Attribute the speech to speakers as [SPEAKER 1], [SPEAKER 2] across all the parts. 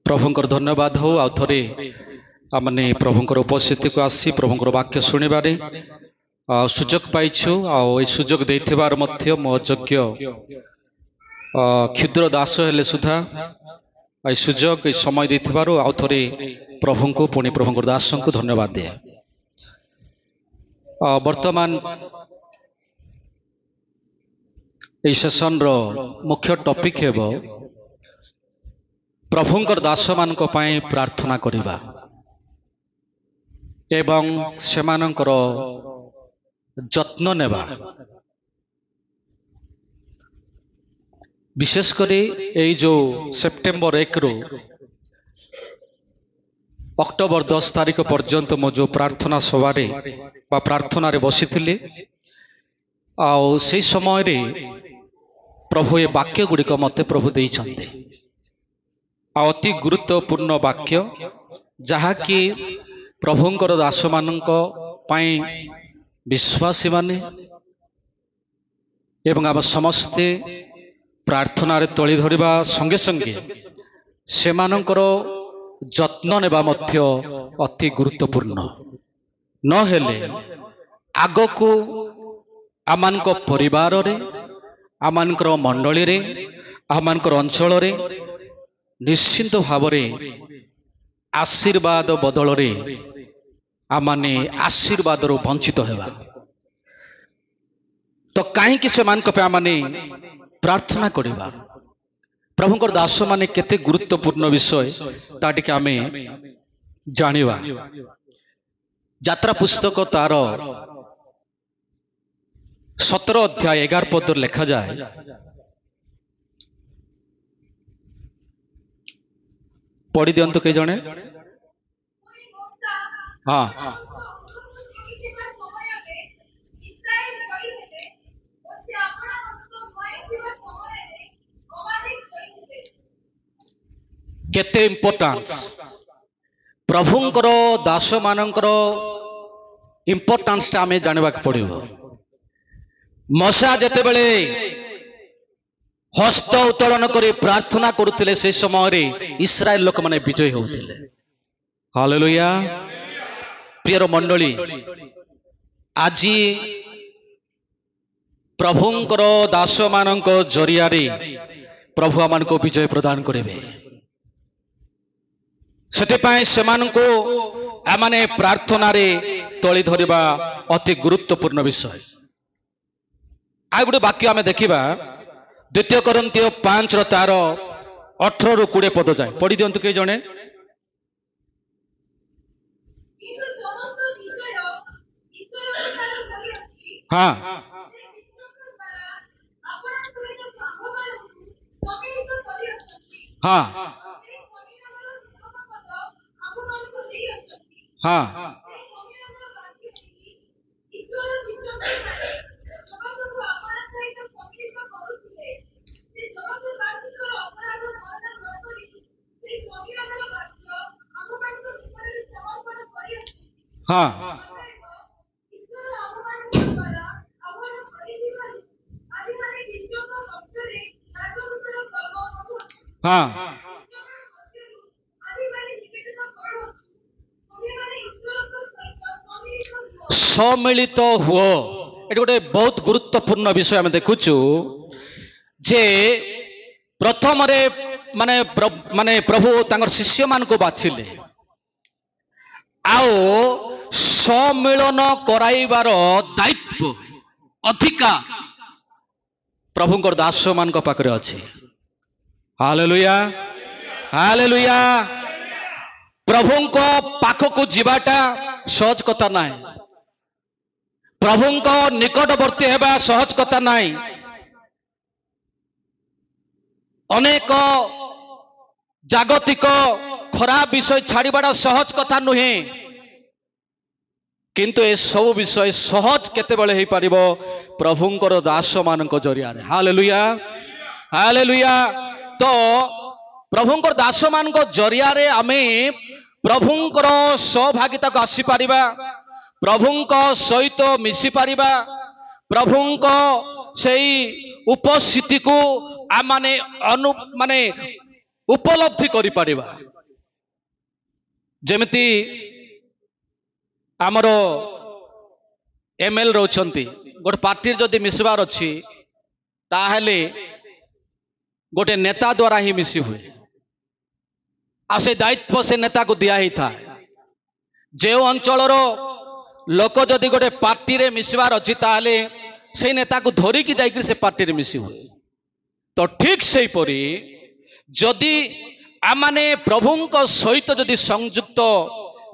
[SPEAKER 1] प्रभुंकर धन्यवाद हो आउ थे आमने प्रभुंकर उपस्थिति को आसी प्रभुंकर वाक्य शुणिबारे सुजोग पाइछु आउ सुजोग देथिबार मध्य मो अयोग्य क्षुद्र दास हेले सुधा सुजोग समय देथिबारु आउ थे प्रभु को पुणी प्रभुंकर दास को धन्यवाद दिए। वर्तमान এই सेशन रो मुख्य टॉपिक हेबो प्रभुंकर दास मानक पाई प्रार्थना करिबा एवं सेमानकर जत्न नेबा। विशेषकर এই जो सेप्टेम्बर 1 रु अक्टोबर 10 तारीख पर्यंत मो जो प्रार्थना सभारे बा प्रार्थना रे बसिथिली आउ से समय रे प्रभु ये वाक्य गुड़िक मते प्रभु देइछन्ते अति गुरुत्वपूर्ण वाक्य जहाँकि प्रभुंकर दास मानक पाई विश्वासी माने एवं आम समस्ते प्रार्थना रे तोली धरिबा संगे संगे सेमानकर जत्न नेबा मध्य अति गुरुत्वपूर्ण न हेले आगको आमानक परिवार रे आमानकर मंडली रे आमानकर अंचल रे निश्चिंत भाव आशीर्वाद बदल रे आमाने आशीर्वाद रो वंचित हेबा तो कहीं से मान पे आमाने प्रार्थना करिबा। प्रभुंकर दास माने केते गुरुत्वपूर्ण विषय ताटिके आमे जानिबा। यात्रा पुस्तक तार 17 अध्याय 11 पद लिखा जाए पढ़ी दियंतु के जणे। हाँ केते इम्पोर्टेंस प्रभुंकर दास मानकर इम्पोर्टेंस आमे जानवा पड़िबो। मशा जेते बेले हस्त उत्तोलन करी प्रार्थना करुथिले से समय रे इस्राएल लोक माने विजय होउथिले। हालेलुया। प्रिय मंडली आज प्रभुंकर दास मानक जरिया रे प्रभु आमानको विजय प्रदान करिवे। सेतिपाई सेमानको आमाने प्रार्थना रे तोली धरिबा अति गुरुत्वपूर्ण विषय। आ गोटे वाक्य आमे देखिबा 2 कोरिन्थियो 5 रो तार 18 रु 20 पद जाए पढ़ी दियंतु के जणे। हाँ हाँ हाँ हाँ हाँ सम्मिलित हुओ ये गोटे बहुत गुरुत्वपूर्ण विषय आम देखुचु जे प्रथम रे माने प्रभु तांगर शिष्य मान को बाछिले आओ सम्मिलन कराइबार दायित्व अधिकार प्रभुंकर दास मान को पाखरे अछि। Hallelujah hallelujah. प्रभुंको पाखको जीवाटा सहज कथा नाय। प्रभुंको निकटवर्ती हेबा सहज कथा नाय। अनेक जागतिक खराब विषय छाड़ीबाटा सहज कथा नुहे किंतु ए सब विषय सहज केतेबेले हे पारिबो प्रभुंकर दास मानक जरिया रे। Hallelujah hallelujah. तो प्रभुंकर दास मानक जरिया रे आमे प्रभुंकर सहभागिता को आसी पारिबा प्रभुंक सहित मिसी पारिबा प्रभुंक सेई उपस्थिति को आमाने माने ଉପଲବ୍ଧି କରିପାରିବା। ଯେମିତି ଆମର ଏମଏଲ ରହୁଛନ୍ତି, ଗୋଟେ ପାର୍ଟିରେ ଯଦି ମିଶିବାର ଅଛି ତାହେଲେ ଗୋଟେ ନେତା ଦ୍ୱାରା ହିଁ ମିଶି ହୁଏ, ଆଉ ସେ ଦାୟିତ୍ୱ ସେ ନେତାକୁ ଦିଆ ହେଇଥାଏ। ଯେଉଁ ଅଞ୍ଚଳର ଲୋକ ଯଦି ଗୋଟେ ପାର୍ଟିରେ ମିଶିବାର ଅଛି ତାହେଲେ ସେଇ ନେତାକୁ ଧରିକି ଯାଇକି ସେ ପାର୍ଟିରେ ମିଶି ହୁଏ। ତ ଠିକ ସେହିପରି ଯଦି ଆମମାନେ ପ୍ରଭୁଙ୍କ ସହିତ ଯଦି ସଂଯୁକ୍ତ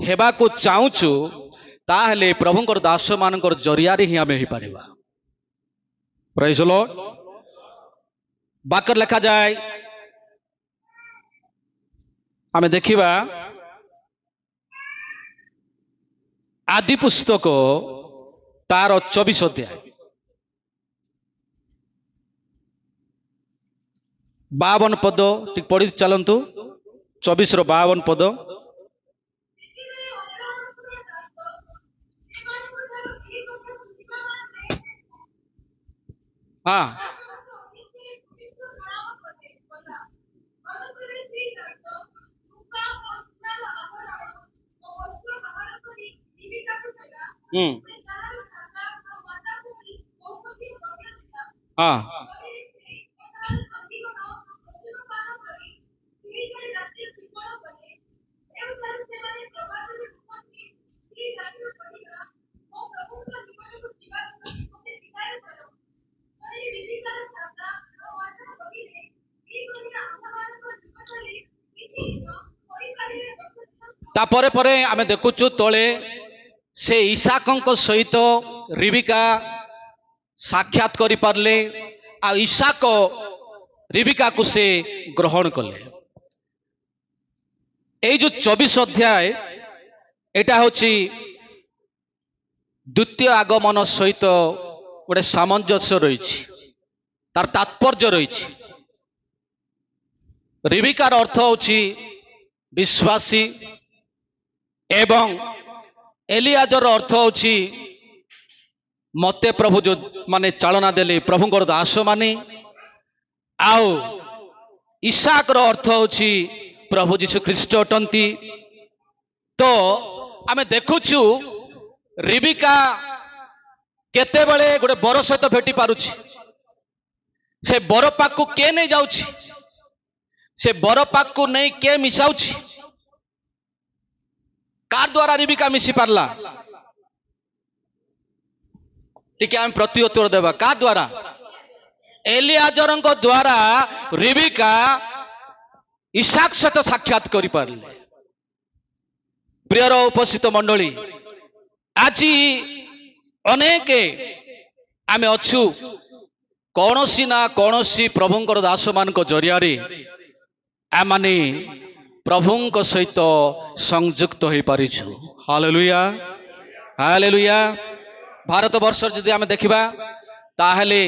[SPEAKER 1] ହେବାକୁ ଚାହୁଁଛୁ ତାହେଲେ ପ୍ରଭୁଙ୍କର ଦାସ ମାନଙ୍କର ଜରିଆରେ ହିଁ ଆମେ ହେଇପାରିବା। ପ୍ରେଜ୍ ଦ ଲର୍ଡ। ବାକ୍ୟରେ ଲେଖାଯାଏ, ଆମେ ଦେଖିବା ଆଦି ପୁସ୍ତକ ତାର 24 ଅଧ୍ୟାୟ 52 ପଦ, ଟିକେ ପଢି ଚାଲନ୍ତୁ। 24 ର 52 ପଦ। ହଁ, ହଁ, ତାପରେ ପରେ ଆମେ ଦେଖୁଛୁ ତଳେ ସେ ଇସାକଙ୍କ ସହିତ ରିବିକା ସାକ୍ଷାତ କରିପାରିଲେ, ଆଉ ଇସାକ ରିବିକାକୁ ସେ ଗ୍ରହଣ କଲେ। এই যে 24 অধ্যায়, এটা হচ্ছে দ্বিতীয় আগমন সহিত গোটে সামঞ্জস্য রয়েছে, তার তাৎপর্য রয়েছে। রিবিকার অর্থ হচ্ছে বিশ্বাসী এবং এলিয়াজর অর্থ হচ্ছে মতে প্রভু মানে চালনা দেলে প্রভুঙ্কর দাস মানে, আও ইসাকর অর্থ হচ্ছে প্রভু যীশু খ্রিস্ট অটন্তি। তো আমি দেখুছু রিবিকা কেতেবেলে গোটে বর সহিত ভেটি পারুছি, সে বর পাকু কে নেই যাଉଛି, সে বর পাকু নেই কে মিশাଉଛି, কার দ্বারা রিবিকা মিশি পারলা? টিকে আমি প্রতি উত্তর দেবা, কা দ্বারা? এলিয়াজরଙ୍କ দ্বারা রিবিকা ইসাক সহিত সাক্ষাৎ করি পারলে। প্রিয়র উপস্থিত মণ্ডলী, আজি অনেকে আমি অছু কৌশি না কৌশি প্রভুঙ্কর দাস মানক জরিয়ারে আমনে প্রভুঙ্ক সহিত সংযুক্ত হয়ে পারিছু। Hallelujah, hallelujah. ভারতবর্ষ যদি আমি দেখিবা তাহলে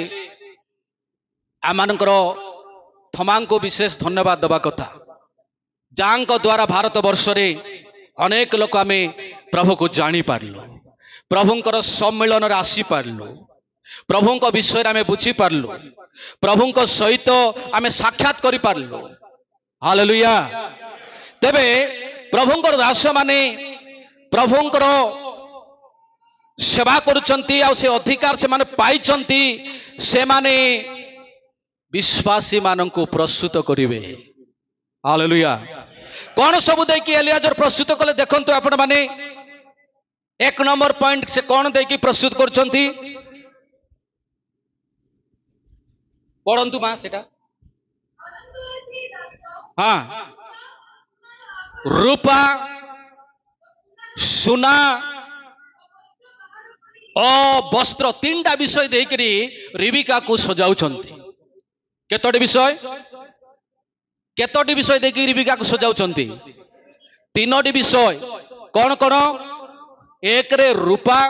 [SPEAKER 1] ଆମମାନଙ୍କର ଥମାଙ୍କୁ ବିଶେଷ ଧନ୍ୟବାଦ ଦେବା କଥା, ଯାହାଙ୍କ ଦ୍ୱାରା ଭାରତବର୍ଷରେ ଅନେକ ଲୋକ ଆମେ ପ୍ରଭୁକୁ ଜାଣିପାରିଲୁ, ପ୍ରଭୁଙ୍କର ସମ୍ମିଳନରେ ଆସିପାରିଲୁ, ପ୍ରଭୁଙ୍କ ବିଷୟରେ ଆମେ ବୁଝିପାରିଲୁ, ପ୍ରଭୁଙ୍କ ସହିତ ଆମେ ସାକ୍ଷାତ କରିପାରିଲୁ। ହାଲେଲୁୟା। ତେବେ ପ୍ରଭୁଙ୍କର ଦାସମାନେ ପ୍ରଭୁଙ୍କର ସେବା କରୁଛନ୍ତି, ଆଉ ସେ ଅଧିକାର ସେମାନେ ପାଇଛନ୍ତି, ସେମାନେ ବିଶ୍ୱାସୀ ମାନଙ୍କୁ ପ୍ରସ୍ତୁତ କରିବେ। ହାଲେଲୁୟା। କଣ ସବୁ ଦେଇକି ଏଲିଆଜର ପ୍ରସ୍ତୁତ କଲେ ଦେଖନ୍ତୁ ଆପଣ ମାନେ। 1 ନମ୍ବର ପଏଣ୍ଟ, ସେ କଣ ଦେଇକି ପ୍ରସ୍ତୁତ କରୁଛନ୍ତି ପଢନ୍ତୁ ମା ସେଟା। ହଁ, ରୂପା ସୁନା ଓ ବସ୍ତ୍ର, 3ଟା ବିଷୟ ଦେଇକରି ରିବିକାକୁ ସଜାଉଛନ୍ତି। କେତୋଟି ବିଷୟ? କେତୋଟି ବିଷୟ ଦେଇକି ରିବିକାକୁ ସଜାଉଛନ୍ତି? 3ଟି ବିଷୟ। କଣ କଣ? 1ରେ ରୂପା,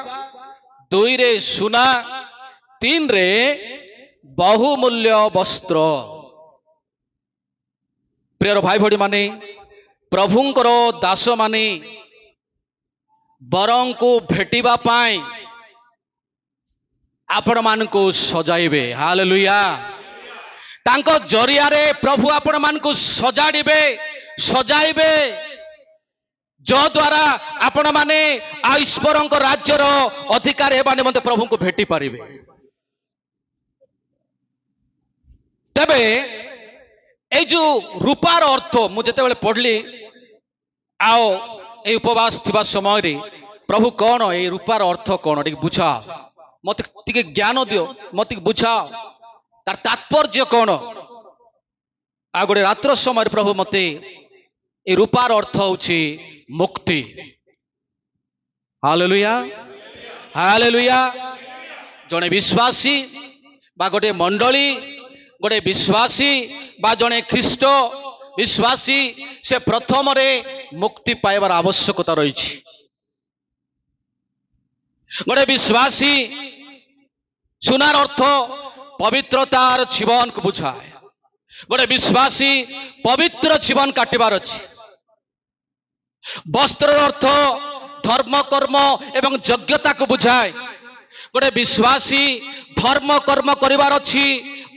[SPEAKER 1] 2ରେ ସୁନା, 3ରେ ବହୁମୂଲ୍ୟ ବସ୍ତ୍ର। ପ୍ରିୟର ଭାଇ ଭଉଣୀ ମାନେ, ପ୍ରଭୁଙ୍କର ଦାସ ମାନେ ବରଙ୍କୁ ଭେଟିବା ପାଇଁ ଆପଣ ମାନଙ୍କୁ ସଜାଇବେ। ହାଲେଲୁୟା। तांको जरियारे प्रभु आपण मानकु सजाड़िबे सजाइबे जो द्वारा आपण माने आ ईश्वर राज्यर अधिकार हेबा निमंते प्रभु को भेटी पारिबे। तेबे ए जो रूपार अर्थ मु जेते बेले पढ़ली आओ ए उपवास थिबा समय रे प्रभु कौन ए रूपार अर्थ कौन टिके बुझा मते टिके ज्ञान दियो मते बुझा तार तात्पर्य कौन आ गोटे रात्र समय प्रभु मते ए रूपार अर्थ होछि मुक्ति। Hallelujah hallelujah. जने विश्वासी बा गोटे मंडली गोटे विश्वासी बा जने ख्रीष्ट विश्वासी से प्रथम रे मुक्ति पाइबार आवश्यकता रही। गोटे विश्वासी सुनार अर्थ पवित्रतार जीवन को बुझाए। गोटे विश्वासी पवित्र जीवन काटिबार अछि। वस्त्र अर्थ धर्म कर्म एवं योग्यता को बुझाए। गोटे विश्वासी धर्म कर्म करिबार अछि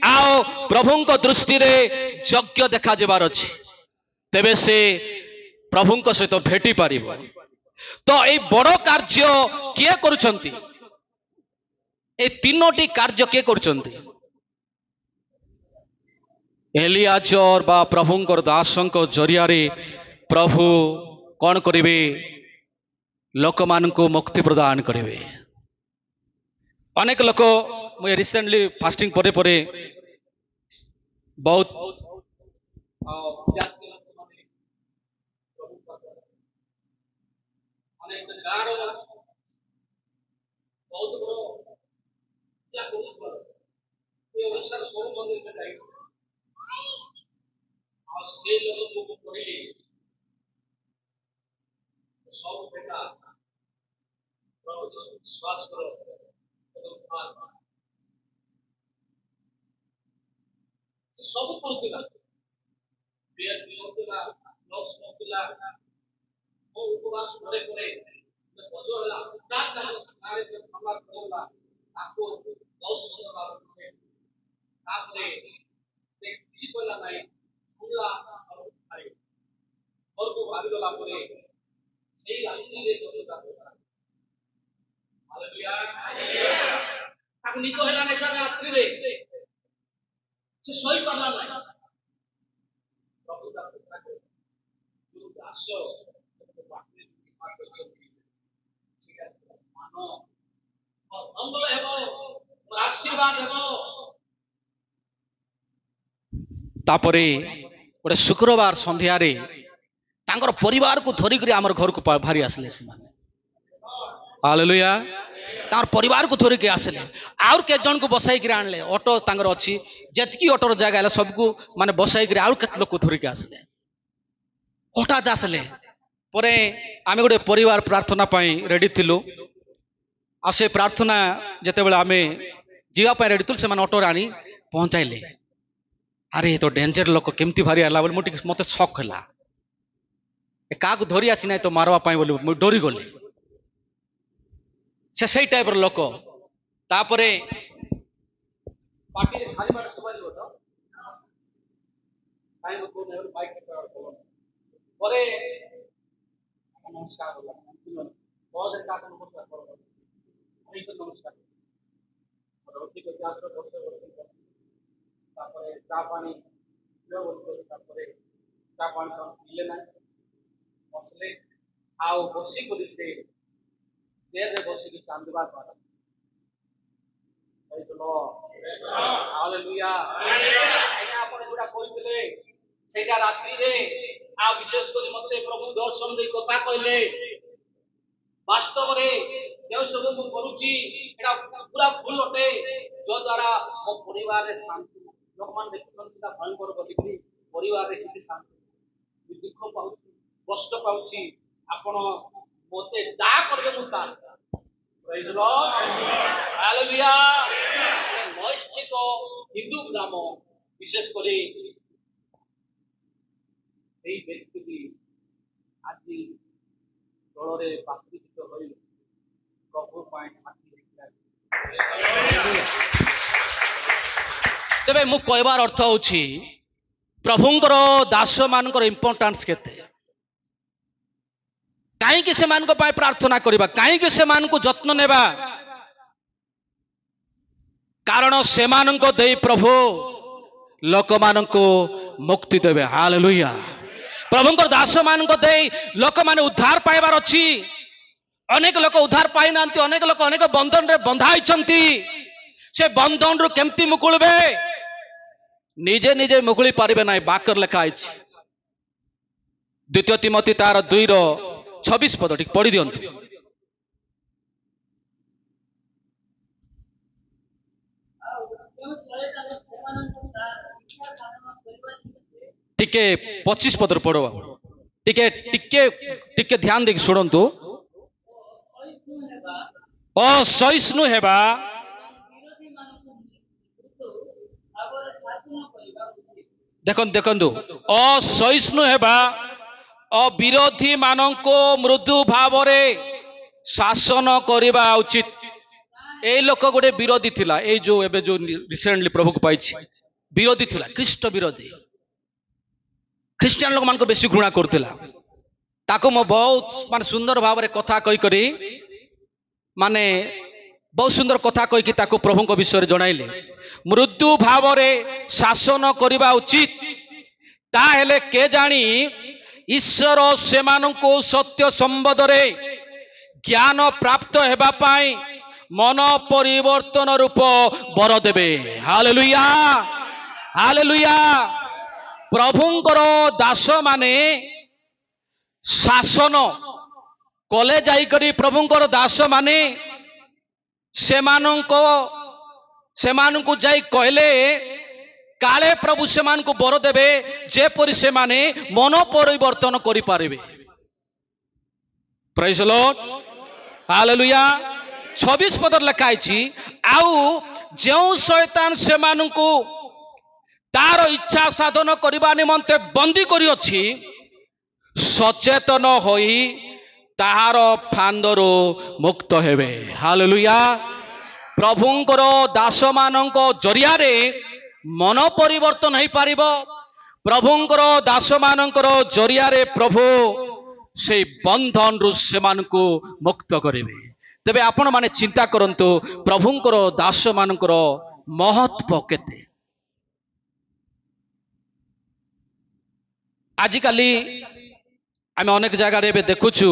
[SPEAKER 1] आओ प्रभुंक दृष्टि रे योग्य देखा जेबार अछि तेबे से प्रभुंक सहित भेटी पारिबो। तो ए बड़ कार्य किए करूछंती ए तीनोटी कार्य किए करूछंती एलियाजर बा प्रभुंकर दासंक जरियारे प्रभु कौन करिवे लोक मानकु मुक्ति प्रदान करिवे। अनेक लोक मुझे रिसेंटली फास्टिंग परे परे बहुत विश्वास करो सब करुला उपवास करे करे बजला निक है रात्रि से सही पारा ना प्रभु दास आशीर्वाद तापरे गोटे शुक्रवार संध्यारे तांकर परिवार को धरिक आमर घर को भारी आसले से हालेलुया तार परिवार को धरिक आसले आउर के जन को बसाई आनले ऑटो तांगर अछि जतकी ऑटोर जगह सबको माने बसाई आउर केत लोक को धरिक आसले हठात आसले परे आमे गोटे परिवार प्रार्थना पाई रेडी थिलु आ से प्रार्थना जेते बेले आमे जीवा पाई रेडी थिलु से माने ऑटो रानी पहुंचाइले अरे तो डेंजर लोक केमती भारी आला बोल मुटी मते शक हला ए का को धरि आसी नै तो मारवा पाई बोल मु डरी गली से सही टाइप रो लोक तापरे पार्टी रे खाली बाट सुबा दियो तो टाइम को ने बाइक के परे नमस्कार होला बहुत का नमस्कार करो नहीं तो नमस्कार रोटी को जास रो बसे तापरे चा पानी पियो तापरे चा पानी सब पीले ना बसले आओ बसी को से दे बसी की चांदवा द्वारा praise the Lord हालेलुया आज्ञा आपण जोडा कहितले सेटा रात्रि रे आ विशेष करी मते प्रभु दर्शन दे कथा कहले वास्तव रे जे सब मु करूची एटा पूरा भूल अटे जो द्वारा मो परिवार रे शांति लोक मान देखन किता भयंकर गतिविधि परिवार रे किछि शांति दुख पाउची कष्ट पाउची आपण मोते दा करबे मुता praise the Lord हालेलुया नैष्ठिक हिंदू ग्राम विशेष करी এই ব্যক্তিটি আজি দলরে বাকৃত হই প্রভু পাই সাথী तेबे मु कहबार अर्थ होछि प्रभुंकर दास मानकर इंपोर्टेंस केते कहीं से मान प्रार्थना करबा कहीं से मान को जत्न नेबा कारण से दे प्रभु लोक मान को मुक्ति देवे हालेलुया प्रभुंकर दास मान को दे लोक माने उद्धार पाइबार अछि अनेक लोक उद्धार पाई नांती अनेक लोक अनेक बंधन रे बंधा होइछंती से बंधन रु केमती मुकुलबे निजे निजे मुकुली पारिबे नाही बाकर लेखा अछि द्वितीय तिमोथी तार 2:26 पद ठीक पढ़ी दियंतु टिके 25 पद पढ़ो टिके टिके टिके ध्यान देके सुनंतु असहिष्णु हेबा देखन देखंतु असहिष्णु हेबा अविरोधी मानको मृदु भावरे शासन करबा उचित ए लोक गोटे विरोधी थिला ए जो एबे जो रिसेंटली प्रभु को पाइछि विरोधी थिला ख्रीष्ट विरोधी ख्रिस्टियन लोक मान को बेसी घृणा करथिला ताको मो बहुत माने सुंदर भाव रे कथा कहि करी माने बहुत सुंदर कथा कहि कि ताको प्रभु को विषय रे जणाइले मृदु भाव रे शासन करबा उचित ता हेले के जानी ईश्वर से मानको सत्य संबंध रे ज्ञान प्राप्त हेबा पाई मन परिवर्तन रूप बर देबे हालेलुया हालेलुया प्रभुंकर दास माने शासन कले जाई करी प्रभुंकर दास माने सेमानंको जाई कहले काले प्रभु सेमानंको बर देबे जेपरि से माने मन परिवर्तन करि पारिबे प्रेज द लॉर्ड हालेलुया 26 पदर लिखा है आउ जो शैतान सेमानंको तार इच्छा साधन करबा निमंते बंदी करी अछि सचेतन होई ताहार फांदरो मुक्त हेबे हालेलुया प्रभुंकर दास मानंको जरिया रे मन परिवर्तन हो पारिबो प्रभुंकर दास मानंकर जरिया रे प्रभु से बंधन रु सेमानंको मुक्त करिवे तेबे आपण माने चिंता करंतु प्रभुंकर दास मानंकर महत्व केते आजिकाली आमे अनेक जगह रे देखुछु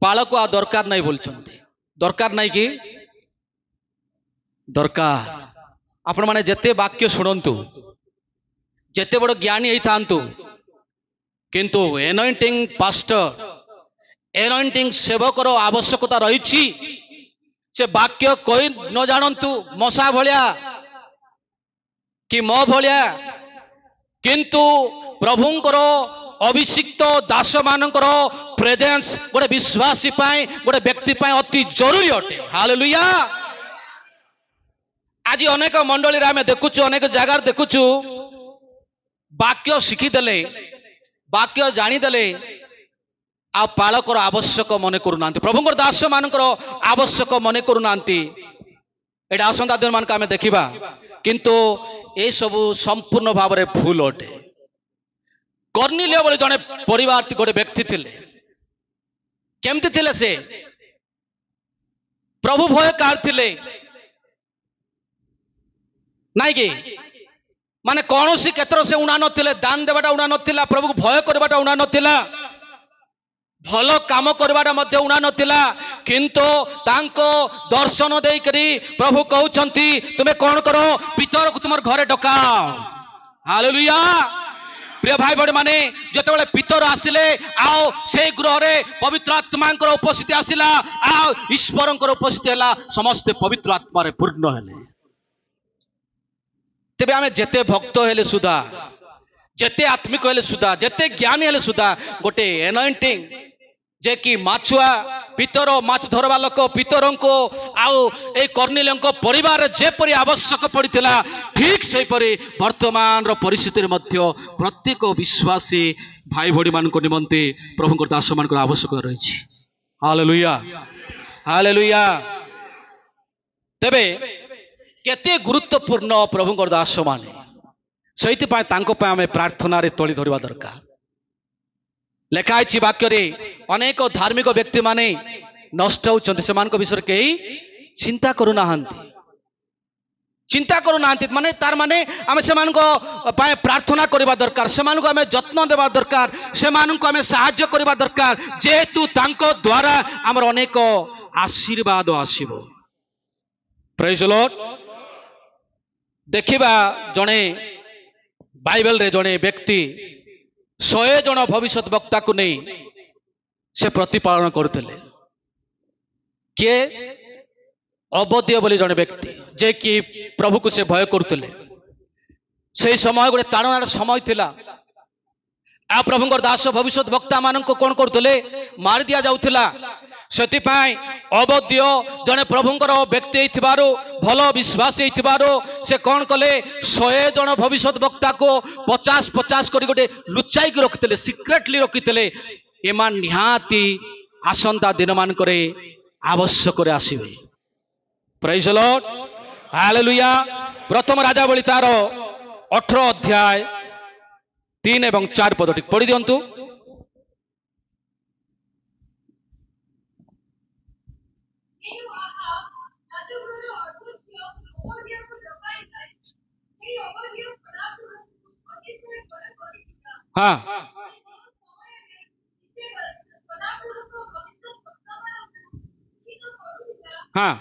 [SPEAKER 1] पालक आ दरकार नहीं बोलछन्ते दरकार नहीं कि दरकार आपण माने जेते वाक्य सुनंतु जेते बड़ ज्ञानी होई थांतु किंतु एनॉइंटिंग पास्टर एनॉइंटिंग सेवकर आवश्यकता रही से वाक्य कोई न जानतु मशा भलिया कि मो भलिया किंतु प्रभुंकर अभिषिक्त दास मानकर प्रेजेंस गोटे विश्वासी पाए गोटे व्यक्ति पाए अति जरूरी अटे हालेलुया आज अनेक मंडली आम देखुचु अनेक जगार देखुचु वाक्य शिखीदेले वाक्य जानीदेले आ पालकर आवश्यक मन करूना प्रभुंकर दास मानकर आवश्यक मन करूना एटा आसंता दिन मान आम देखा किंतु ए सबु संपूर्ण भाव में भूल अटे कर्निलिय बोली जने परिवार गोटे व्यक्ति थिले केमती थिले से प्रभु भय कार थिले नाई कि माने कौन सी क्षेत्र से उणा नथिले दान देवाटा उणा नथिला प्रभु को भय करवाटा उणा नथिला भल काम करवाटा मध्य उणा नथिला किंतु तांको दर्शन देई करी प्रभु कहउछंती तुमे कौन करो पितर को तुमर घरे डकाओ हालेलुया प्रिय भाई बड़ माने जतबेले पितर आसिले आओ से गृह रे पवित्र आत्मा उपस्थिति आसिला आओ ईश्वर उपस्थिति हला समस्त पवित्र आत्मा रे पूर्ण हेले तेबे आमे जेते भक्त हेले सुधा जेते आत्मिक हेले सुधा जेते ज्ञानी हेले सुधा गोटे एनॉइंटिंग जे कि माछुआ पितर माछ धरवा लोक पितर को आउ ए कर्निलिय परिवार जेपरि आवश्यक पड़िथिला ठीक से परि वर्तमान रो परिस्थिति रे मध्य प्रत्येक विश्वासी भाई भड़ी मान को निमंते प्रभु दास मान को आवश्यकता रही हालेलुया हालेलुया तेबे केते गुरुत्वपूर्ण प्रभुंकर दास माने ସେଇଥିପାଇଁ ତାଙ୍କ ପାଇଁ ଆମେ ପ୍ରାର୍ଥନାରେ ତଳି ଧରିବା ଦରକାର। ଲେଖା ହେଇଛି ବାକ୍ୟରେ ଅନେକ ଧାର୍ମିକ ବ୍ୟକ୍ତି ମାନେ ନଷ୍ଟ ହେଉଛନ୍ତି, ସେମାନଙ୍କ ବିଷୟରେ କେହି ଚିନ୍ତା କରୁନାହାନ୍ତି ମାନେ ତାର ମାନେ ଆମେ ସେମାନଙ୍କ ପାଇଁ ପ୍ରାର୍ଥନା କରିବା ଦରକାର, ସେମାନଙ୍କୁ ଆମେ ଯତ୍ନ ଦେବା ଦରକାର, ସେମାନଙ୍କୁ ଆମେ ସାହାଯ୍ୟ କରିବା ଦରକାର, ଯେହେତୁ ତାଙ୍କ ଦ୍ୱାରା ଆମର ଅନେକ ଆଶୀର୍ବାଦ ଆସିବ। ପ୍ରେଜ୍ ଦ ଲର୍ଡ। ଦେଖିବା ଜଣେ ବାଇବେଲରେ ଜଣେ ବ୍ୟକ୍ତି 100 ଜଣ ଭବିଷ୍ୟତ ବକ୍ତାକୁ ନେଇ ସେ ପ୍ରତିପାଳନ କରୁଥିଲେ। କିଏ? ଅବଦ୍ୟ ବୋଲି ଜଣେ ବ୍ୟକ୍ତି, ଯେ କି ପ୍ରଭୁକୁ ସେ ଭୟ କରୁଥିଲେ। ସେହି ସମୟ ଗୋଟେ ତାଡ଼ନାର ସମୟ ଥିଲା। ଆଉ ପ୍ରଭୁଙ୍କର ଦାସ ଭବିଷ୍ୟତ ବକ୍ତା ମାନଙ୍କୁ କଣ କରୁଥିଲେ? ମାରି ଦିଆଯାଉଥିଲା। ସେଥିପାଇଁ ଅବଦ୍ୟ ଜଣେ ପ୍ରଭୁଙ୍କର ବ୍ୟକ୍ତି ହେଇଥିବାରୁ, ଭଲ ବିଶ୍ୱାସୀ ହେଇଥିବାରୁ ସେ କଣ କଲେ? 100 ଜଣ ଭବିଷ୍ୟତ ବକ୍ତାକୁ 50-50 କରି ଗୋଟେ ଲୁଚାଇକି ରଖିଥିଲେ, ସିକ୍ରେଟଲି ରଖିଥିଲେ। ଏମାନେ ନିହାତି ଆସନ୍ତା ଦିନମାନଙ୍କରେ ଆବଶ୍ୟକରେ ଆସିବେ। ପ୍ରେଜ୍ ଦ ଲର୍ଡ, ହାଲେଲୁୟା। ପ୍ରଥମ ରାଜାବଳୀ ତାର 18 ଅଧ୍ୟାୟ 3 ଏବଂ 4 ପଦଟି ପଢି ଦିଅନ୍ତୁ। ହଁ ହଁ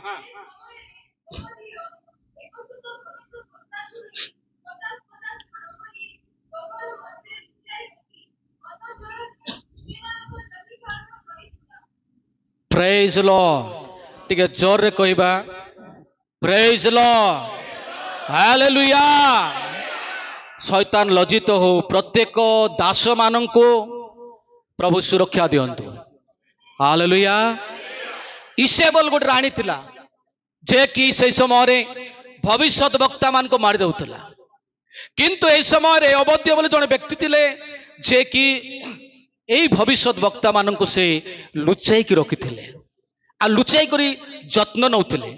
[SPEAKER 1] ପ୍ରେଜ୍ ଦ ଲର୍ଡ। ଟିକେ ଜୋରରେ କହିବା, ପ୍ରେଜ୍ ଦ ଲର୍ଡ, ହାଲେଲୁୟା। ଶୈତାନ ଲଜ୍ଜିତ ହଉ, ପ୍ରତ୍ୟେକ ଦାସ ମାନଙ୍କୁ ପ୍ରଭୁ ସୁରକ୍ଷା ଦିଅନ୍ତୁ। ହାଲେଲୁୟା। ଇସେବଲ ଗୋଟେ ରାଣୀ ଥିଲା, ଯେ କି ସେହି ସମୟରେ ଭବିଷ୍ୟତ ବକ୍ତା ମାନଙ୍କୁ ମାରି ଦେଉଥିଲା। କିନ୍ତୁ ଏହି ସମୟରେ ଅବଦ୍ୟ ବୋଲି ଜଣେ ବ୍ୟକ୍ତି ଥିଲେ, ଯେ କି ଏଇ ଭବିଷ୍ୟତ ବକ୍ତା ମାନଙ୍କୁ ସେ ଲୁଚାଇକି ରଖିଥିଲେ, ଆଉ ଲୁଚାଇ କରି ଯତ୍ନ ନେଉଥିଲେ,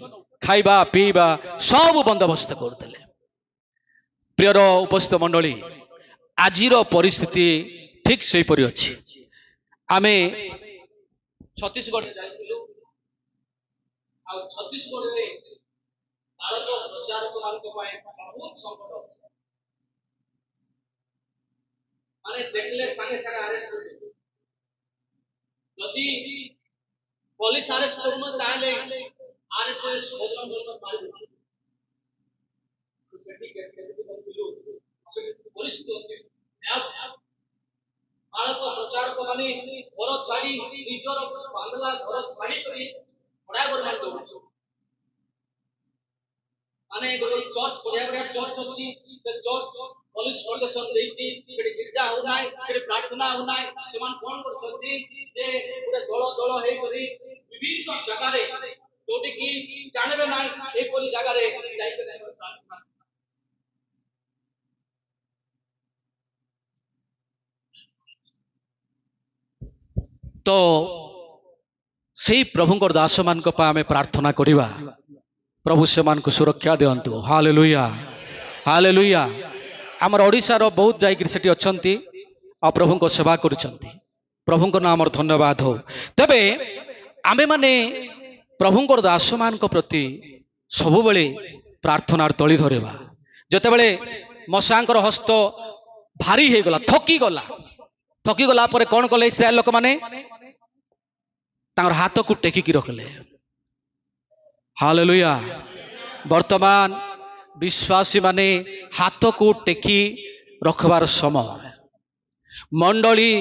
[SPEAKER 1] ଖାଇବା ପିଇବା ସବୁ ବନ୍ଦୋବସ୍ତ କରୁଥିଲେ। ପ୍ରିୟର ଉପସ୍ଥିତ ମଣ୍ଡଳୀ, ଆଜିର ପରିସ୍ଥିତି ଠିକ ସେହିପରି ଅଛି। ଆମେ ଛତିଶଗଡ଼ ଯାଇଥିଲୁ, ଆଉ ଛତିଶଗଡ଼ରେ ଭାରତ ପ୍ରଚାରକ ମାନଙ୍କ ପାଇଁ ବହୁତ ସଂକଟ ଅଛି। ମାନେ ଦେଖିଲେ ସାଙ୍ଗେ ସାଙ୍ଗେ ଆରେଷ୍ଟ କରିଦେବେ। ଯଦି ପୋଲିସ ଆରେଷ୍ଟ କରୁନ ତାହେଲେ ଆରଏସଏସ ମାରିଦେବେ। ସେଠି କେମିତି କରିଥିଲୁ, ସେଠି ପରିସ୍ଥିତି ଅଛି। ଭାରତ ପ୍ରଚାରକ ମାନେ ଘର ଛାଡ଼ି, ନିଜର ବାଙ୍ଗଲା ଘର ଛାଡ଼ି କରି ଭଡ଼ା ଘର ମାରିଦେଉଛନ୍ତି। ମାନେ ଗୋଟେ ଚର୍ଚ୍ଚ, ବଢିଆ ବଢିଆ ଚର୍ଚ୍ଚ ଅଛି, ସେ ଚର୍ଚ୍ଚ ପୋଲିସ ପ୍ରୋଟେକ୍ସନ ଦେଇଛି, ସେଠି ଗୀର୍ଜା ହଉନାହିଁ, ସେଠି ପ୍ରାର୍ଥନା ହଉନାହିଁ। ସେମାନେ କଣ କରୁଛନ୍ତି ଯେ ଗୋଟେ ଦଳ ଦଳ ହେଇକରି ବିଭିନ୍ନ ଜାଗାରେ, ଯୋଉଠିକି ଜାଣିବେ ନାହିଁ, ଏପରି ଜାଗାରେ ଯାଇକରି ସେମାନେ ପ୍ରାର୍ଥନା। ତ ସେଇ ପ୍ରଭୁଙ୍କର ଦାସ ମାନଙ୍କ ପାଇଁ ଆମେ ପ୍ରାର୍ଥନା କରିବା, ପ୍ରଭୁ ସେମାନଙ୍କୁ ସୁରକ୍ଷା ଦିଅନ୍ତୁ। Hallelujah, hallelujah. ଆମର ଓଡ଼ିଶାର ବହୁତ ଯାଇକରି ସେଠି ଅଛନ୍ତି, ଆଉ ପ୍ରଭୁଙ୍କ ସେବା କରୁଛନ୍ତି। ପ୍ରଭୁଙ୍କ ନାଁ ଆମର ଧନ୍ୟବାଦ ହଉ। ତେବେ ଆମେମାନେ ପ୍ରଭୁଙ୍କର ଦାସମାନଙ୍କ ପ୍ରତି ସବୁବେଳେ ପ୍ରାର୍ଥନାର ତଳି ଧରିବା। ଯେତେବେଳେ ମଶାଙ୍କର ହସ୍ତ ଭାରି ହେଇଗଲା, ଥକିଗଲା ପରେ କଣ କଲେ ଇସ୍ରାଏଲ ଲୋକମାନେ? ତାଙ୍କର ହାତକୁ ଟେକିକି ରଖିଲେ। ହାଲେଲୁୟା। ବର୍ତ୍ତମାନ ବିଶ୍ୱାସୀ ମାନେ ହାତକୁ ଟେକି ରଖିବାର ସମୟ। ମଣ୍ଡଳୀ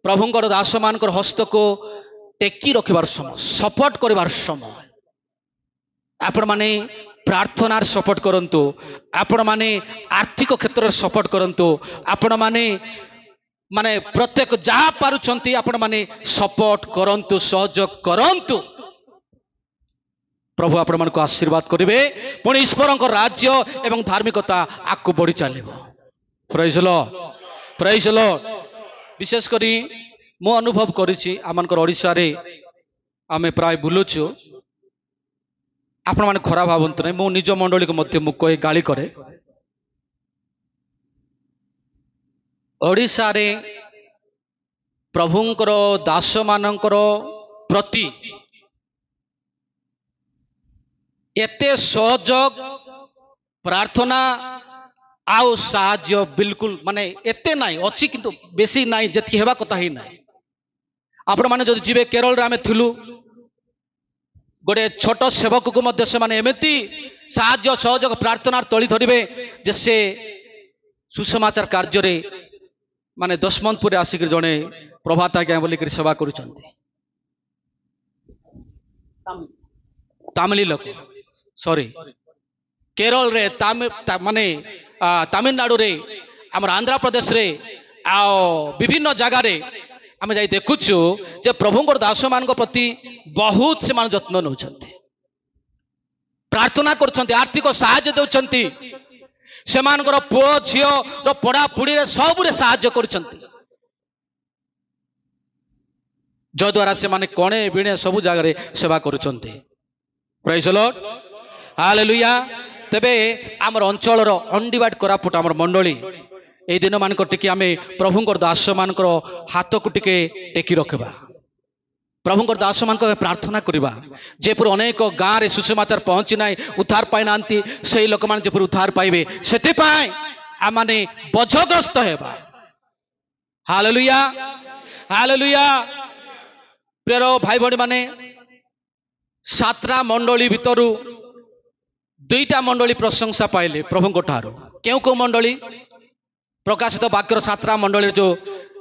[SPEAKER 1] ପ୍ରଭୁଙ୍କର ଦାସମାନଙ୍କର ହସ୍ତକୁ ଟେକି ରଖିବାର ସମୟ, ସପୋର୍ଟ କରିବାର ସମୟ। ଆପଣମାନେ ପ୍ରାର୍ଥନାର ସପୋର୍ଟ କରନ୍ତୁ, ଆପଣମାନେ ଆର୍ଥିକ କ୍ଷେତ୍ରରେ ସପୋର୍ଟ କରନ୍ତୁ, ଆପଣମାନେ ମାନେ ପ୍ରତ୍ୟେକ ଯାହା ପାରୁଛନ୍ତି ଆପଣମାନେ ସପୋର୍ଟ କରନ୍ତୁ, ସହଯୋଗ କରନ୍ତୁ। ପ୍ରଭୁ ଆପଣମାନଙ୍କୁ ଆଶୀର୍ବାଦ କରିବେ, ପୁଣି ଈଶ୍ୱରଙ୍କ ରାଜ୍ୟ ଏବଂ ଧାର୍ମିକତା ଆଗକୁ ବଢି ଚାଲିବ। ପ୍ରେଜ୍ ଦ ଲର୍ଡ, ପ୍ରେଜ୍ ଦ ଲର୍ଡ। ବିଶେଷ କରି ମୁଁ ଅନୁଭବ କରିଛି, ଆମଙ୍କର ଓଡ଼ିଶାରେ ଆମେ ପ୍ରାୟ ବୁଲୁଛୁ, आपण मैंने खराब भावतु नहीं मु निज मंडली को मध्य कहे गाली करे ओडिशा रे प्रभुंकर दास मानकर प्रति एते सहयोग प्रार्थना आउ साहाय्य बिल्कुल माने एते नाई अच्छी किंतु बेसी नाई जति हेबा कथा ही नाई आपण माने जदि जीवे केरल रे आमे थिलु गोटे छोट सेवक को मध्य से माने एमती साहाय्य सहयोग प्रार्थना तली धरिबे जे से सुसमाचार कार्य रे माने दशमंतपुर आसिक जड़े प्रभात आज्ञा बोलिक सेवा करुचंती तामिली लोक सॉरी केरल रे माने तमिलनाडु रे आम आंध्र प्रदेश रे आओ विभिन्न जगह रे आम जाई देखुचु जे प्रभुंकर दास मान प्रति बहुत से मान जत्न नौ प्रार्थना कर आर्थिक साहाय्य दौरान से पुओ झील पढ़ापढ़ी सब साहाय्य कर जद्वारा से माने कणे बिणे सब जगह सेवा करुचंती प्रेज द लॉर्ड हालेलुया तेबे आमर अंचल अंडीवाट कोरापुट आमर मंडली ए दिन मानक टिके आमे प्रभुंकर दास मानकर हाथ को टिके टेकी रखबा प्रभुंकर दास मान प्रार्थना करवा जेपर अनेक गाँव रे सुसमाचार पहुंची ना उद्धार पाई ना से लोक मैंने जेपर उद्धार पाइबे से आने बोझग्रस्त हेबा हालेलुया हालेलुया प्रिय भाई भणी माने सातटा मंडली भितरु दुईटा मंडली प्रशंसा पाइले प्रभुंक ठारू क्यों क्यों मंडली प्रकाशित वाक्यर सातटा मंडली जो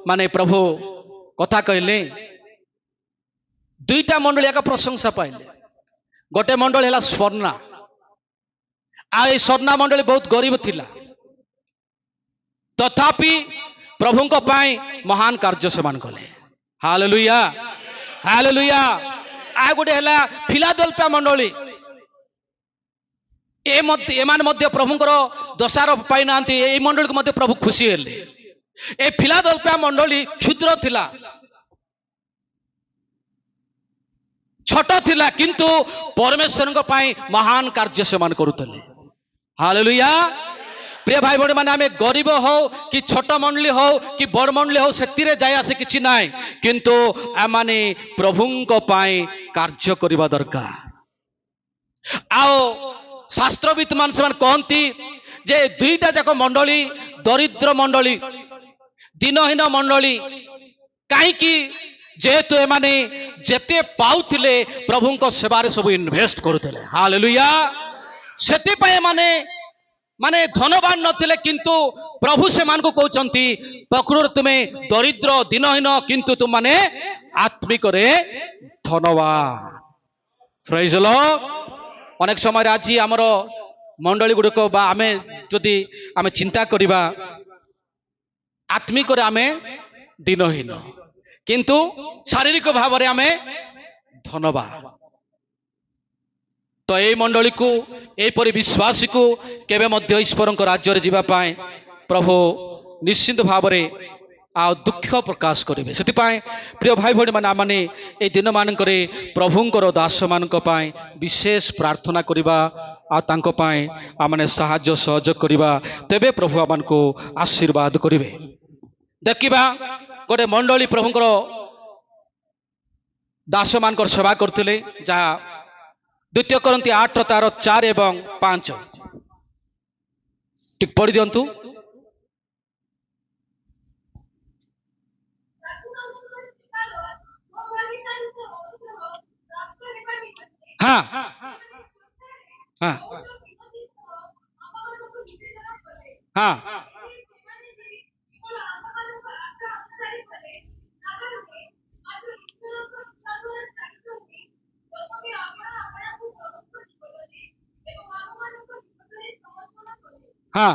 [SPEAKER 1] माने प्रभु कथा कहले दुईटा मंडली एक प्रशंसा पाइले गोटे मंडली है स्वर्णा आ स्वर्णा मंडली बहुत गरीब थिला तथापि प्रभुंक पाई महान कार्य से मान कले हालेलुया हालेलुया आ गोटे है फिलाडेल्फिया मंडली एमान मध्य प्रभुंकर दशारोप पाई ना मंडली को मध्य प्रभु खुशी हेले ए फिलाडेल्फिया मंडली क्षुद्र थिला छोट थिला किंतु परमेश्वर को पाई महान कार्य से मान करुतले हालेलुया प्रिय भाई भणी माने आमे गरीब हो कि छोट मंडली हो कि बड़ मंडली हो से जाय आसे किछि नाय किंतु आमाने प्रभुंक पाई कार्य करिबा दरकार आओ शास्त्रविद मान से कहती जे दुईटा जाक मंडली दरिद्र मंडली दिनहीन मंडली कहीं जेहेतु एमाने जेते पाउथिले प्रभुंक सेवारे सब इन्वेस्ट करुथिले हालेलुया सेति पय माने माने धनवान नथिले किंतु प्रभु से मान को कहउचंती प्रकृत तुमे दरिद्र दिनहीन किंतु तुम माने आत्मिक रे धनवान प्रेज द लॉर्ड अनेक समय आज आमर मंडली गुड़िक आमे जदि आमे चिंता करिबा आत्मिक रे आमे दिनहीन किंतु शारीरिक भाव में आमे धनवान तो ये मंडली को एपरी विश्वासी को केबे मध्य ईश्वर राज्य जीवा पाए प्रभु निश्चिंत भाव में आ दुख प्रकाश करेंगे से प्रिय भाई भणी मैंने आमने ये दिन मानक प्रभुंकर दास मानक विशेष प्रार्थना करवा आमने साहाय्य सहयोग करवा तेबे प्रभु आम को आशीर्वाद करेंगे देखा गोटे मंडली प्रभुंकर दास मानकर सेवा करते जहाँ द्वितीय करंती 8 तार 4 एवं 5 ठीक पढ़ी दिंतु हाँ हाँ हाँ हाँ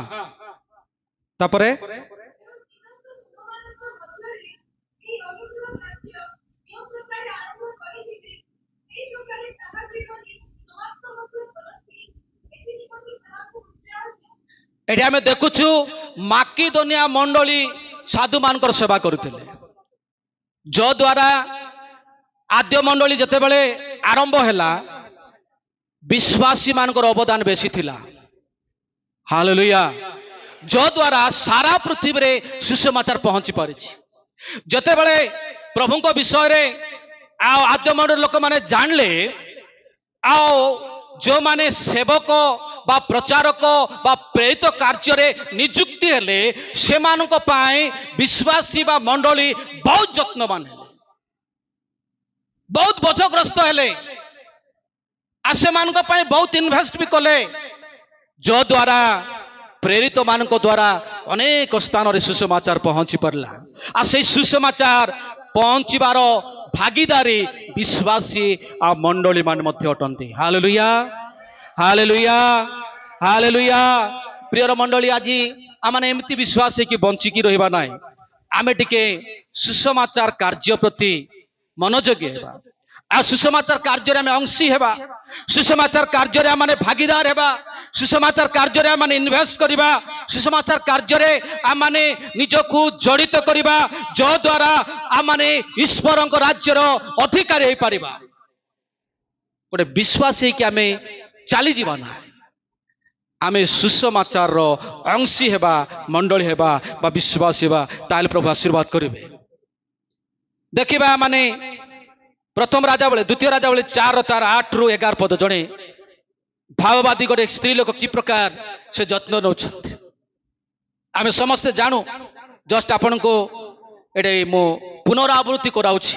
[SPEAKER 1] तापरे एठी आमे देखुछु माकिदोनिया मंडली साधु मानकर सेवा करते जो द्वारा आद्य मंडली जते बेले आरंभ हैला विश्वासी मानकर अवदान बेसी थिला। हालेलुया। जो द्वारा सारा पृथ्वी रे सुसमाचार पहुंची पारिछि। जते बळे प्रभु को विषय रे आद्य मंडल लोक माने जानले आओ जो माने सेवक बा प्रचारक बा प्रेरित कार्य रे नियुक्ति हेले से मानक पाए विश्वासी बा मंडली बहुत यत्नवान हेले, बहुत बोझग्रस्त हेले, से मानक पाए बहुत इन्वेस्ट भी कले, जो द्वारा प्रेरित मानक द्वारा अनेक स्थान रे सुसमाचार पहुंची पारला। आ से सुसमाचार पहुंचीबार भागीदारी विश्वासी आ मंडली मान मध्य अटंती। Hallelujah, hallelujah, hallelujah. प्रियर मंडली आज आम एमती विश्वास है कि बंचिकी रहिबा नाय, आमे टिके सुसमाचार कार्य प्रति मनोयोगी हेबा। आ सुसमाचार कार्य रे आमे अंशी हेबा, सुसमाचार कार्य रे आमे भागीदार हेबा, सुसमाचार कार्य रे आमे इन्वेस्ट करिबा, सुसमाचार कार्य रे आमे निजको जड़ित करिबा, जो द्वारा आमे ईश्वरक राज्यर अधिकारी होई परिबा। गोटे विश्वास है कि आमे चली जीवा ना, आमे सुसमाचार रो अंशी हेबा, मंडली हेबा बा विश्वास हेबा, ताले प्रभु आशीर्वाद करिवे। देखिबा माने प्रथम राजा बेले द्वितीय राजा बेले 4:8 ରୁ 11 पद जणे भाववादी गोटे स्त्री लोक कि प्रकार से जत्न नौछन्ते आमे समस्ते जानू। जस्ट आपन को एडे मो पुनरावृत्ति कराउछि।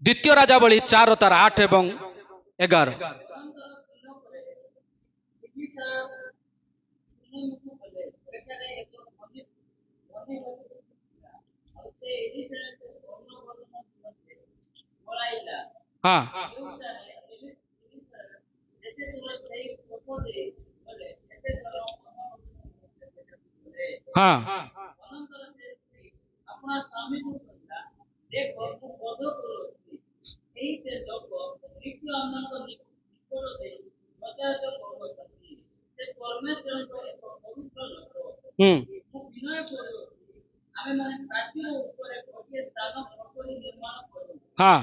[SPEAKER 1] द्वितीय राजा बेले 4:8 एवं 11 हाँ हाँ हाँ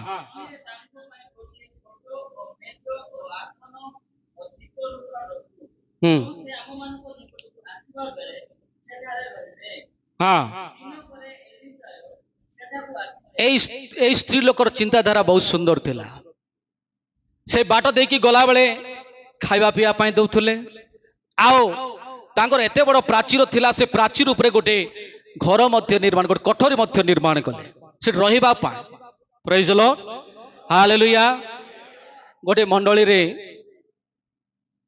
[SPEAKER 1] हाँ स्त्री लोकर चिंताधारा बहुत सुंदर थिला। से बाट देकी गला बेले खाइबा पिया पाए दउथले, आओ तांकर एते बड़ प्राचीर थिला, से प्राचीर उपरे गोटे घर मध्य निर्माण, गोटे कठोरी मध्य निर्माण कले से रहिबा पाए। Praise the Lord, hallelujah. गोटे मंडली रे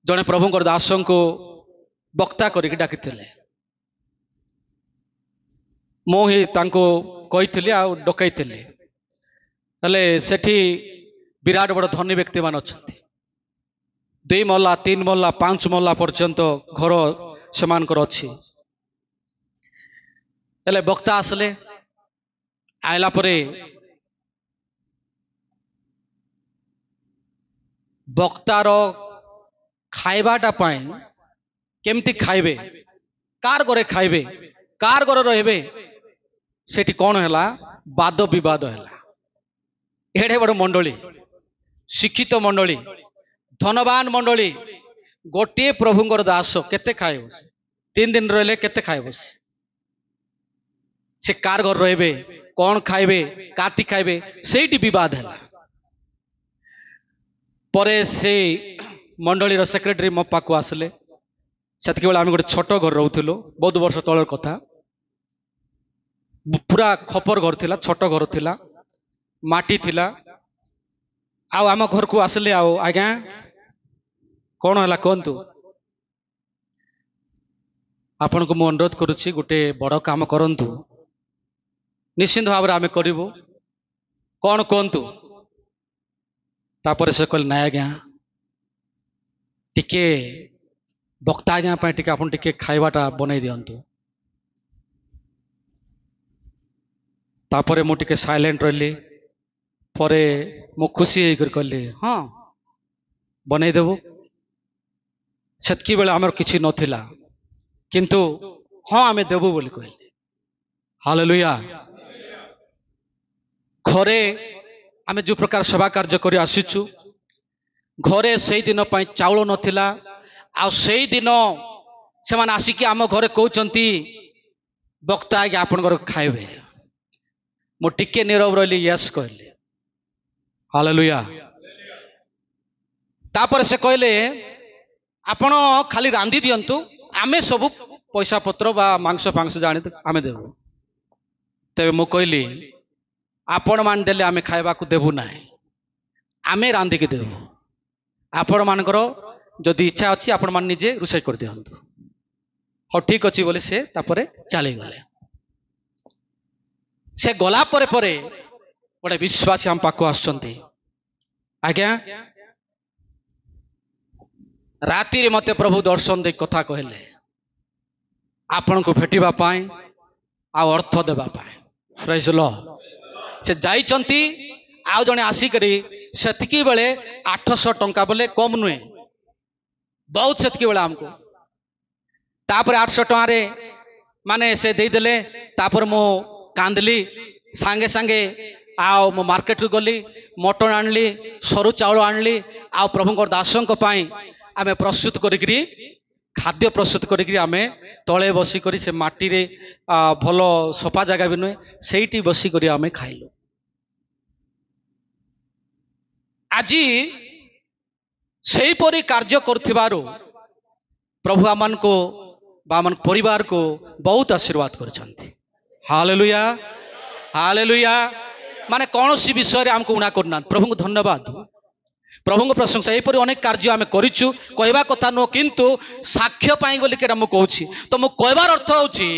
[SPEAKER 1] जने प्रभुंकर दासों को वक्ता करके डाकिथिले, मो ही तांको कहिथिले आ डकैथिले। हेले सेठी विराट बड़ धनी व्यक्ति मान अछंती, 2 महला 3 महला 5 महला पर्यंत घर सेमानकर अछि। हेले वक्ता आसले, आइला परे वक्तार खाइबाटा पाए केमती खाइबे, कार घरे खाइबे, कार घरे रहिबे, सेठी कौन हैला वाद विवाद हैला। एडे बड़ मंडली, शिक्षित मंडली, धनवान मंडली, गोटे प्रभुंकर दास केते खाइबो, 3 दिन रहले केते खाइबो, से कार घर रहिबे, कौन खाइबे, काटी खाइबे, सेठी विवाद हैला। परे से मंडली रो सेक्रेटरी मो पाकु आसले। सेतके बेला आमे गोटे छोट घर रहउथिलो, बहुत वर्ष तळर कथा। पूरा खपर घर थिला, छोट घर थिला, माटी थिला। आउ आम घर को आसले, आउ आज्ञा कौन हैला कहंतु, आपन को मु अनुरोध करूछि गोटे बड़ काम करंतु, निश्चिंत भाव आमे करिवो, कौन कहंतु। तापर से कहले ना आज्ञा टिके वक्ता आज्ञा पाए टिके आपन टिके खाइबाटा बनै दियंतु। तापर मु टिके साइलेंट रहली, परे मु खुशी होकर कहली हाँ बनै देबो। सेतकी बेले हमर किछि नथिला, किंतु हाँ आमे देबो बोली कहली। हालेलुया। घरे आमे जो प्रकार सेवा कार्य करी आसीचु घरे से दिन चाउल नथिला आ से दिन से आसिकी आम घरे कहते बक्ता आगे आपण खाइबे मु टिके नीरव रही यस कहली हालेलुया। तापर से कहले आपण खाली रांधि दियंतु आमे सब पैसा पत्र बा मांस फांस जानी आमे देबु। तेबे मु कहली आपण मान देले आमे खाइबा को देबु नाही आमे रांधि के देबु आपण मानकर जदि इच्छा अच्छी आपण मान निजे रुषाई कर दियंतु। हाँ ठीक अच्छी बोले से तापरे चली गले। से गला परे परे गोटे विश्वासी हम पाक आसुचंती आज्ञा राति रे मते प्रभु दर्शन दे कथा कहले आपण को भेटिबा पाए आ अर्थ देबा पाए प्रेज लॉर्ड। से जाइचंती आउ जने आसी करी सेतिकी बेले 800 टंका बोले कम नुहे बहुत सेतिकी बेले हमको तापर 800 टंका रे माने से दे देले तापर मो कांदली सांगे सांगे आओ मो मार्केट को गली मटन आणली सरू चाउल आणली आ प्रभु दासों पाई आमे प्रस्तुत करी खाद्य प्रस्तुत करी आमे तले बसी करी से माटी रे भलो सफा जगह भी नुहे सेठी बसी करी आमे खाइलु। आजी सेहीपरि कार्य करथिबारु प्रभु आमन को बामन परिवार को बहुत आशीर्वाद करछंती हालेलुया हालेलुया। माने कौन सी विषय हमको उणा करना प्रभु को धन्यवाद प्रभु को प्रशंसा यहीपरि अनेक कार्य आम करिछु कहवा कथा नो किंतु साक्ष्य पाई बोली के मु कहूछि तो मु कहबार अर्थ होछि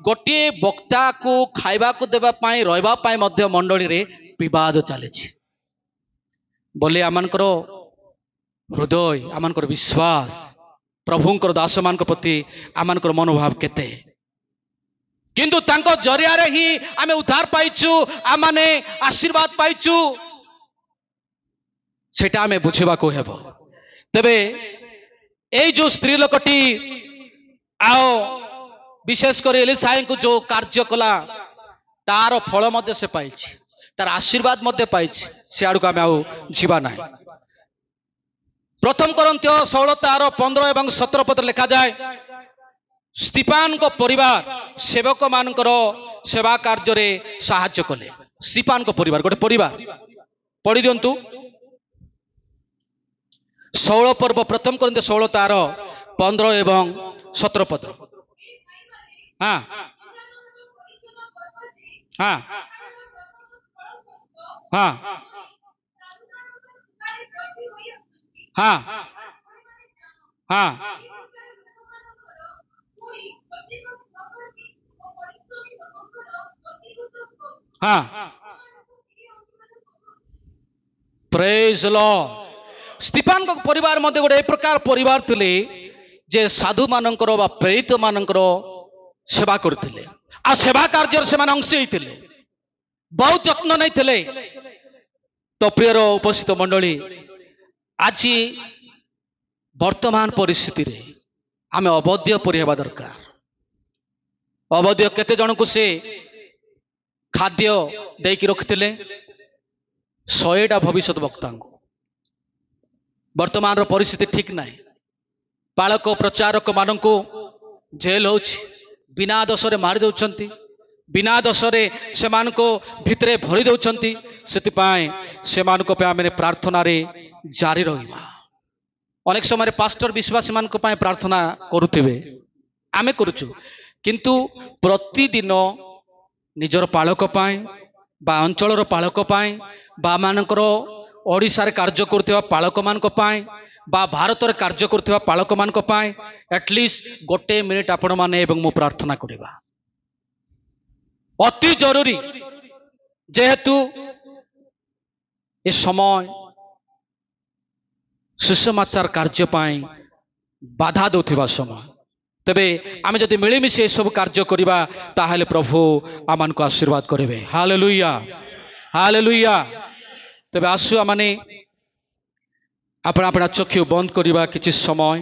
[SPEAKER 1] गोटे वक्ता को खाइबा को देबा पाई रहबा पाई मध्य मंडली रे विवाद चलेछि बोले आमनकर हृदय आमनकर विश्वास प्रभुंकर दास मान प्रति आमनकर मनोभाव केते किंतु तांको जरिया रे ही आमे उद्धार पाइछु आमाने आशीर्वाद पाइछु सेटा आमे बुझिबा को हेबो। तबे एई जो स्त्री लोकटी आओ विशेष कर एलिसाई को जो कार्य कला तार फल मध्य से पाइछि तार आशीर्वाद मध्य पाइछि से आडू आमे आउ जीवा नाही। प्रथम करंत्य 16:15 एवं 17 पद लिखा जाए स्तिफान को परिवार सेवक मानकर सेवा कार्य रे साहाय्य कले। स्तिफान को परिवार गोटे परिवार पढ़ी दियंतु 16 पर्व प्रथम करंत्य 16:15 एवं 17 पद। हाँ हाँ हाँ हाँ हाँ हाँ प्रेज लॉर्ड। स्तिफान को परिवार मध्य गोटे ए प्रकार परिवार थिले जे साधु मानकर बा प्रेरित मानकर सेवा करथिले आ सेवा कार्य से माने अंश होइथिले बहुत यत्न नै थिले। तो प्रियर उपस्थित मंडली आज वर्तमान परिस्थिति रे आमे अवध्य परिहेबा दरकार। अवध्य केते जन को से खाद्य देकी रखिथिले 100टा भविष्यत वक्ता को वर्तमान परिस्थिति ठीक नहीं पालक प्रचारक मान को जेल हो बिना दोष रे मारी दउछंती बिना दोष रे से मान को भितरे भरी दउछंती से मान को आमे प्रार्थना रे जारी रहिबा। अनेक समय पास्टर विश्वासी मान को प्रार्थना करुथिबे आमे करूछु किंतु प्रतिदिन निजर पालक पाए बा अंचलर पालक पाए बा मानकर ओडिशा रे कार्य करथिबा पालक मान को पाए बा भारत रे कार्य करथिबा पालक मान को पाए एटलिस्ट गोटे मिनिट आपण माने एवं मु प्रार्थना करिबा अति जरूरी जेहेतु ए समय सुसमाचार कार्य पाए बाधा दउथिबा समय तबे आमे जदि मिलिमिशि सब कार्य करिबा ताहेले प्रभु आमान को आशीर्वाद करिवे। Hallelujah hallelujah. तबे आसु आमाने अपना अपना चक्षु बंद करिबा किछि समय।